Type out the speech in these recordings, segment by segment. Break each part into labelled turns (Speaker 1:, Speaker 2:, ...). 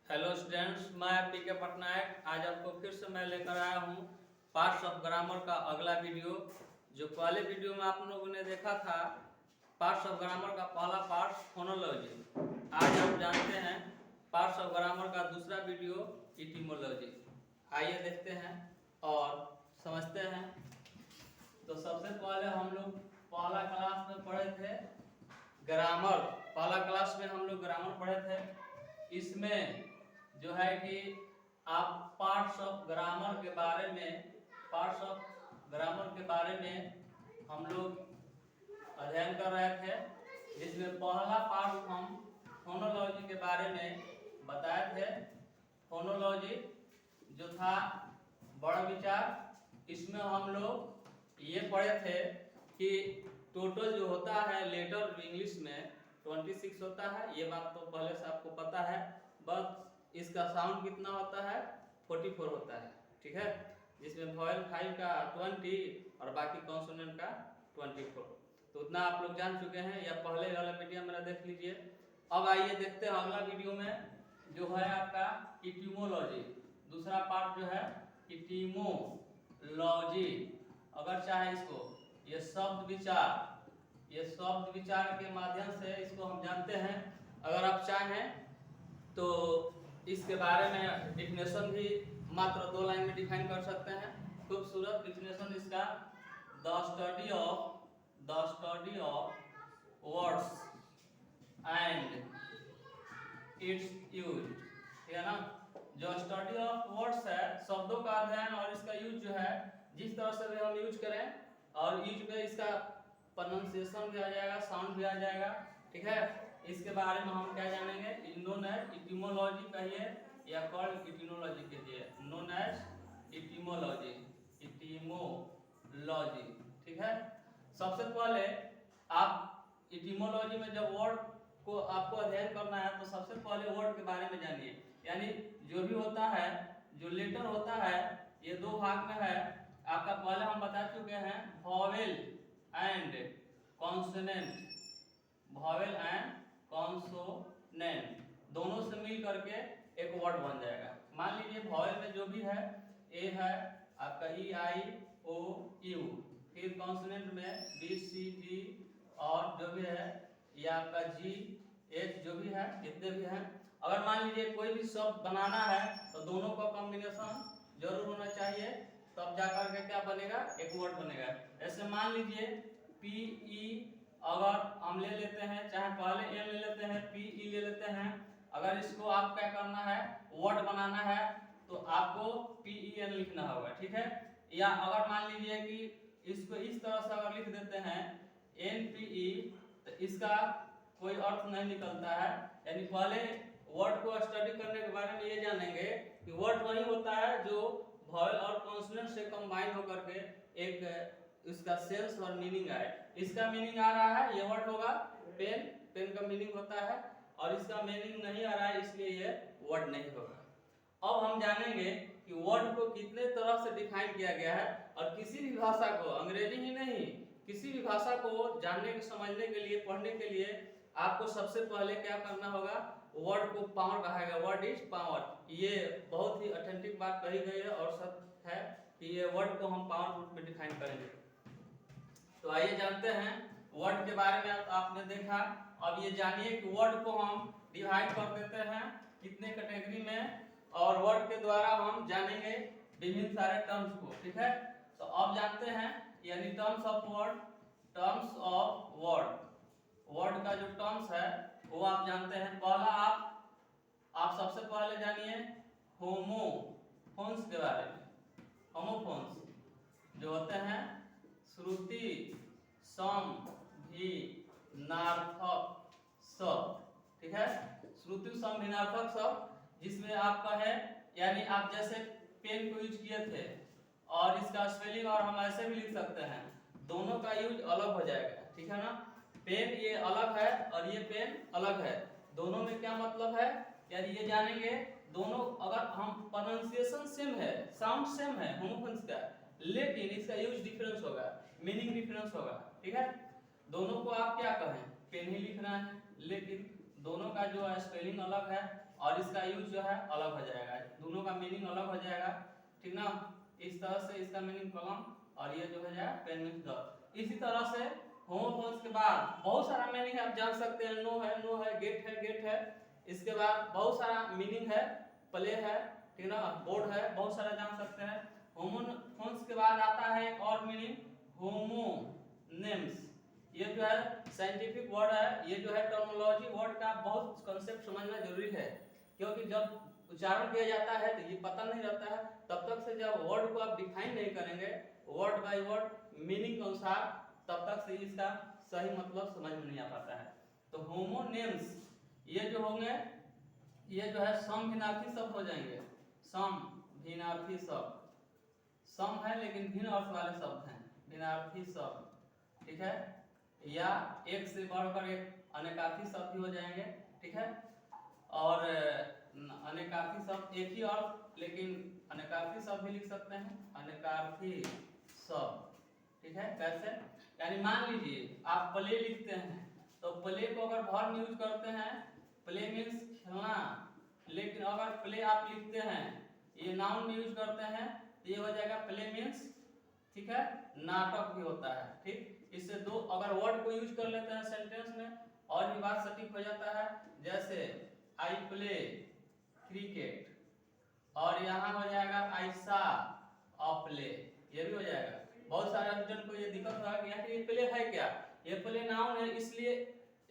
Speaker 1: Hello students, मैं पीके पटनायक आज आपको फिर से मैं लेकर आया हूँ पार्ट्स ऑफ ग्रामर का अगला वीडियो। जो पहले वीडियो में आप लोगों ने देखा था पार्ट्स ऑफ ग्रामर का पहला पार्ट फोनोलॉजी। आज हम जानते हैं पार्ट्स ऑफ ग्रामर का दूसरा वीडियो इटिमोलॉजी। आइए देखते हैं और समझते हैं। तो सबसे पहले हम लोग पहला क्लास में पढ़े थे ग्रामर। पहला क्लास में हम लोग ग्रामर पढ़े थे। इसमें जो है कि आप पार्ट्स ऑफ ग्रामर के बारे में हम लोग अध्ययन कर रहे थे, जिसमें पहला पार्ट हम फोनोलॉजी के बारे में बताए थे। फोनोलॉजी जो था बड़ा विचार, इसमें हम लोग ये पढ़े थे कि टोटल जो होता है लेटर इंग्लिश में 26 होता है। ये बात तो पहले से आपको पता है। बस इसका साउंड कितना होता है, 44 होता है, ठीक है। जिसमें वॉवेल 5 का 20 और बाकी कॉन्सोनेंट का 24। तो उतना आप लोग जान चुके हैं, या पहले वाला वीडियो मेरा देख लीजिए। अब आइए देखते हैं अगला वीडियो में जो है आपका इटिमोलॉजी। दूसरा पार्ट जो है इटिमोलॉजी। अगर चाहे इसको ये शब्द विचार के माध्यम से इसको हम जानते हैं। अगर आप चाहें तो इसके बारे में डिफिनेशन भी मात्र 2 लाइन में डिफाइन कर सकते हैं। खूबसूरत डिफिनेशन इसका, the study of words and it's use, ठीक है ना। जो स्टडी ऑफ वर्ड्स है, शब्दों का अध्ययन और इसका यूज जो है, जिस तरह से भी हम यूज करें, और यूज में इसका प्रोनाउंसिएशन भी आ जाएगा, साउंड भी आ जाएगा, ठीक है। इसके बारे में हम क्या जानेंगे, नोन एज इटिमोलॉजी कहिए या कॉल्ड इटिमोलॉजी कहिए, नोन एज इटिमोलॉजी, ठीक है। सबसे पहले आप इटिमोलॉजी में जब वर्ड को आपको अध्ययन करना है तो सबसे पहले वर्ड के बारे में जानिए। यानी जो भी होता है, जो लेटर होता है, ये 2 भाग में है। आपका पहले हम बता चुके हैं vowel and consonant, vowel and consonant दोनों से मिल करके एक वर्ड बन जाएगा। मान लीजिए वॉवेल में जो भी है, ए है आपका ई आई ओ यू, फिर कॉन्सोनेंट में बी सी डी और जो भी है ये आपका जी एच, जो भी है जितने भी हैं। अगर मान लीजिए कोई भी शब्द बनाना है तो दोनों का कॉम्बिनेशन जरूर होना चाहिए, तब जाकर के क्या बनेगा, एक वर्ड बनेगा। ऐसे मान लीजिए पी ई, अगर हम ले लेते हैं, चाहे पहले एन ले लेते हैं, पी ई ले लेते हैं। अगर इसको आप क्या करना है, वर्ड बनाना है, तो आपको पी ई एन लिखना होगा, ठीक है। या अगर मान लीजिए कि इसको इस तरह से अगर लिख देते हैं एन पी ई, तो इसका कोई अर्थ नहीं निकलता है। यानी पहले वर्ड को स्टडी करने के बारे में ये जानेंगे कि वर्ड वही होता है जो वॉवेल और कॉन्सोनेंट से कंबाइन होकर के एक इसका सेंस और मीनिंग आए। इसका मीनिंग आ रहा है, ये वर्ड होगा पेन, पेन का मीनिंग होता है, और इसका मीनिंग नहीं आ रहा है, इसलिए ये वर्ड नहीं होगा। अब हम जानेंगे कि वर्ड को कितने तरह से डिफाइन किया गया है, और किसी भी भाषा को, अंग्रेजी ही नहीं, किसी भी भाषा को जानने के, समझने के लिए, पढ़ने के लिए आपको सबसे पहले क्या करना होगा, वर्ड को पावर कहा गया, वर्ड इज पावर। ये बहुत ही ऑथेंटिक बात कही गई है और सत्य है कि ये वर्ड को हम पावर रूप में डिफाइन करेंगे। तो आइए जानते हैं वर्ड के बारे में। आपने देखा, अब ये जानिए कि वर्ड को हम डिवाइड कर देते हैं कितने कैटेगरी में, और वर्ड के द्वारा हम जानेंगे विभिन्न सारे टर्म्स को, ठीक है। तो अब जानते हैं यानी टर्म्स ऑफ वर्ड। वर्ड का जो टर्म्स है वो आप जानते हैं। पहला आप सबसे पहले जानिए होमोफोन्स के बारे में। होमोफोन्स जो होते हैं श्रुति, सम, भी, नार्थक शब्द, ठीक है। श्रुति, सम, भी, नार्थक शब्द, जिसमें आपका है, यानी आप जैसे पेन को यूज किए थे और इसका स्पेलिंग और हम ऐसे भी लिख सकते हैं, दोनों का यूज अलग हो जाएगा, ठीक है ना। पेन ये अलग है और ये पेन अलग है, दोनों में क्या मतलब है, यानी ये जानेंगे दोनों, अगर हम प्रोनाउंसिएशन सेम है, साउंड सेम है होमोफोन्स का, लेकिन इसका यूज डिफरेंस होगा, मीनिंग डिफरेंस होगा, ठीक है। दोनों को आप क्या कहें, पेन ही लिखना है, लेकिन दोनों का जो स्पेलिंग अलग है और इसका यूज जो है अलग हो जाएगा, दोनों का मीनिंग अलग हो जाएगा, ठीक ना। इस तरह से इसका मीनिंग कलम और ये जो हो जाएगा पेन मीन्स द। इसी तरह से होमोफोन्स के बाद बहुत सारा मीनिंग आप जान सकते हैं, नो है, गेट है। इसके बाद बहुत सारा मीनिंग है, प्ले है, ठीक ना, बोर्ड है, बहुत सारा जान सकते हैं। होमोफोन्स के बाद आता है एक और मीनिंग होमोनेम्स। ये जो है साइंटिफिक वर्ड है, ये जो है टर्मिनोलॉजी वर्ड का बहुत कॉन्सेप्ट समझना जरूरी है, क्योंकि जब उच्चारण किया जाता है तो ये पता नहीं रहता है, तब तक से जब वर्ड को आप डिफाइन नहीं करेंगे वर्ड बाय वर्ड मीनिंग के अनुसार, तब तक से इसका सही मतलब समझ में नहीं आ पाता है। तो होमोनेम्स ये जो होंगे, ये जो है समभिनार्थी शब्द हो जाएंगे, समभिनार्थी शब्द, सम है लेकिन भिन्न अर्थ वाले शब्द हैं, भिन्नार्थी शब्द, ठीक है, या एक से बढ़कर एक अनेकार्थी शब्द भी हो जाएंगे, ठीक है। और अनेकार्थी शब्द एक ही अर्थ, लेकिन अनेकार्थी शब्द भी लिख सकते हैं, अनेकार्थी शब्द, ठीक है। कैसे, यानी मान लीजिए आप प्ले लिखते हैं, तो प्ले को अगर वर्ब में यूज करते हैं, प्ले मीन्स खेलना, लेकिन अगर प्ले आप लिखते हैं ये नाउन में यूज करते हैं तो ये हो जाएगा प्ले मीन्स, ठीक है, नाटक भी होता है, ठीक। इससे दो अगर वर्ड को यूज कर लेते हैं सेंटेंस में और भी बात सटीक हो जाता है, जैसे आई प्ले क्रिकेट, और यहाँ हो जाएगा आई सा अ प्ले, ये भी हो जाएगा। बहुत सारे स्टूडेंट को ये दिक्कत होगा कि यार ये प्ले है क्या, ये प्ले नाउन है, इसलिए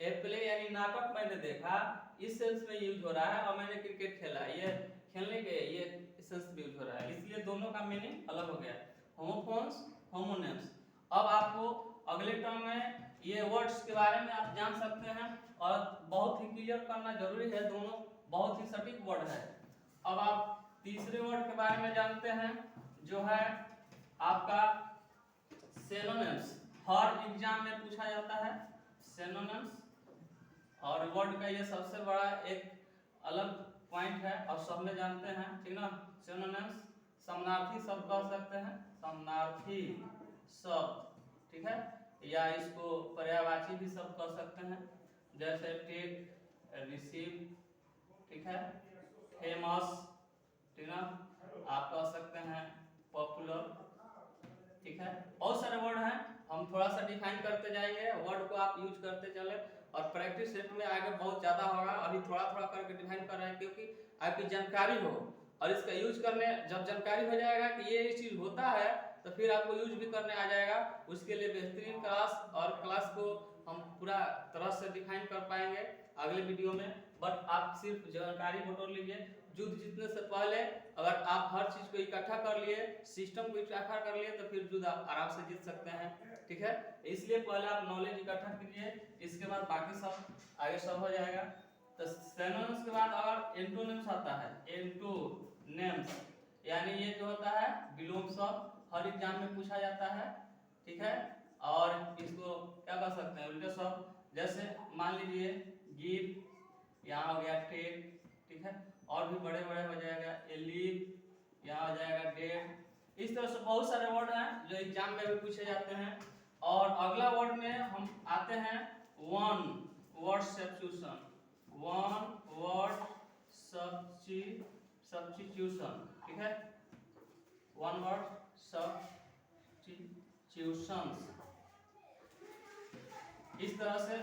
Speaker 1: ये प्ले यानी नाटक मैंने देखा इस सेंस में यूज हो रहा है, और मैंने क्रिकेट खेला, ये खेलने के ये सेंस में यूज हो रहा है, इसलिए दोनों का मीनिंग अलग हो गया। Homophones, homonyms. अब आपको अगले टर्म में ये वर्ड्स के बारे में आप जान सकते हैं, और बहुत ही क्लियर करना जरूरी है, दोनों बहुत ही सटीक वर्ड है। अब आप तीसरे वर्ड के बारे में जानते हैं, जो है आपका सिनोनिम्स। हर एग्जाम में पूछा जाता है सिनोनिम्स, और वर्ड का ये सबसे बड़ा एक अलग पॉइंट है, और सब में जानते हैं, ठीक ना। सिनोनिम्स समानार्थी शब्द कह सकते हैं, समानार्थी शब्द, ठीक है, या इसको पर्यायवाची भी शब्द कह सकते हैं, जैसे टेक, रिसीव, ठीक है, फेमस, ठीक ना, आप कह सकते हैं पॉपुलर, ठीक है। बहुत सारे वर्ड हैं, हम थोड़ा सा डिफाइन करते जाएंगे, वर्ड को आप यूज करते चले, और प्रैक्टिस सेट में आगे बहुत ज्यादा होगा, अभी थोड़ा थोड़ा करके डिफाइन कर रहे हैं, क्योंकि आपकी जानकारी हो, और इसका यूज करने जब जानकारी हो जाएगा कि ये चीज होता है, तो फिर आपको यूज भी करने आ जाएगा। उसके लिए बेहतरीन क्लास, और क्लास को हम पूरा तरह से डिफाइन कर पाएंगे अगले वीडियो में, बट आप सिर्फ जानकारी बटोर लीजिए। युद्ध जीतने से पहले अगर आप हर चीज को इकट्ठा कर लिए, सिस्टम को इकट्ठा कर लिए, तो फिर युद्ध आप आराम से जीत सकते हैं, ठीक है। इसलिए पहले आप नॉलेज इकट्ठा कीजिए, इसके बाद बाकी सब आगे सब हो जाएगा। तो सिनोनिम्स के बाद अगर एंटोनिम्स आता है, एंटोनिम्स यानी ये जो होता है विलोम शब्द, हर एग्जाम में पूछा जाता है, ठीक है। और इसको क्या कह सकते हैं, उल्टे शब्द, जैसे मान लीजिए गिव, यहाँ हो गया टेक, ठीक है, और भी बड़े बड़े हो जाएगा, लीव, यहाँ हो जाएगा डेट। इस तरह से बहुत सारे वर्ड हैं जो एग्जाम में भी पूछे जाते हैं। और अगला वर्ड में हम आते हैं one word substitution, one word substitution, ठीक है, वन वर्ड सब्स्टिट्यूशंस। इस तरह से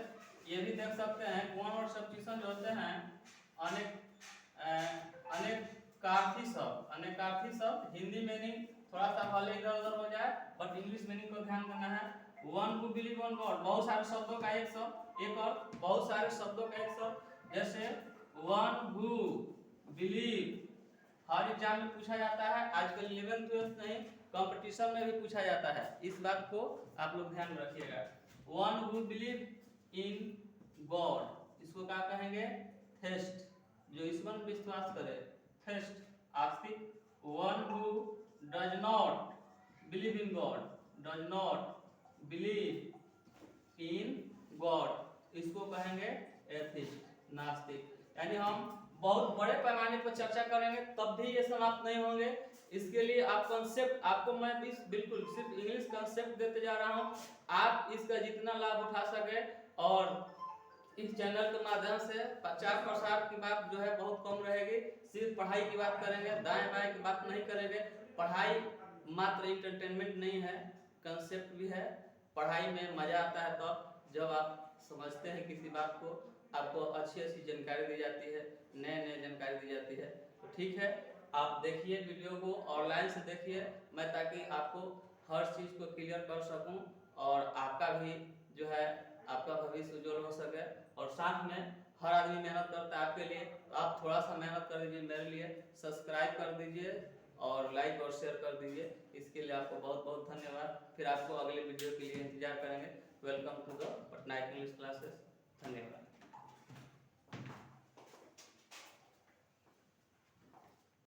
Speaker 1: ये भी देख सकते हैं वन वर्ड सब्स्टिट्यूशन जो होते हैं, अनेकार्थी शब्द, अनेकार्थी शब्द हिंदी मीनिंग थोड़ा सा भले इधर उधर हो जाए, बट इंग्लिश मीनिंग को ध्यान देना है। One who believe one God, बहुत सारे शब्दों का एक शब्द, एक और बहुत सारे शब्दों का एक शब्द, जैसे one who believe her exam में पूछा जाता है, आजकल 11th 12th नहीं कंपटीशन में भी पूछा जाता है, इस बात को आप लोग ध्यान में रखिएगा। One who believe in God, इसको क्या कहेंगे, थेस्ट, जो ईश्वर में विश्वास करे, test, Astik. One who does not believe in God, does not believe in God, इसको कहेंगे एथिस्ट, नास्तिक। यानी हम बहुत बड़े पैमाने पर चर्चा करेंगे, तब भी ये समाप्त नहीं होंगे। इसके लिए आप कॉन्सेप्ट, आपको मैं बिल्कुल सिर्फ इंग्लिश कॉन्सेप्ट देते जा रहा हूँ, आप इसका जितना लाभ उठा सके और इस चैनल के माध्यम से प्रचार प्रसार की बात जो है बहुत कम रहेगी। सिर्फ पढ़ाई की बात करेंगे, दाएं बाएं की बात नहीं करेंगे। पढ़ाई मात्र इंटरटेनमेंट नहीं है, कंसेप्ट भी है। पढ़ाई में मजा आता है तब जब आप समझते हैं किसी बात को, आपको अच्छी अच्छी जानकारी दी जाती है, नए नए जानकारी दी जाती है। तो ठीक है, आप देखिए वीडियो को, ऑनलाइन से देखिए, मैं ताकि आपको हर चीज़ को क्लियर कर सकूं और आपका भी जो है आपका भविष्य उज्जवल हो सके। और साथ में हर आदमी मेहनत करता है आपके लिए, तो आप थोड़ा सा मेहनत कर दीजिए मेरे लिए, सब्सक्राइब कर दीजिए और लाइक और शेयर कर दीजिए। इसके लिए आपको बहुत बहुत धन्यवाद। फिर आपको अगले वीडियो के लिए इंतजार करेंगे। Welcome to the Patnaik English classes. धन्यवाद।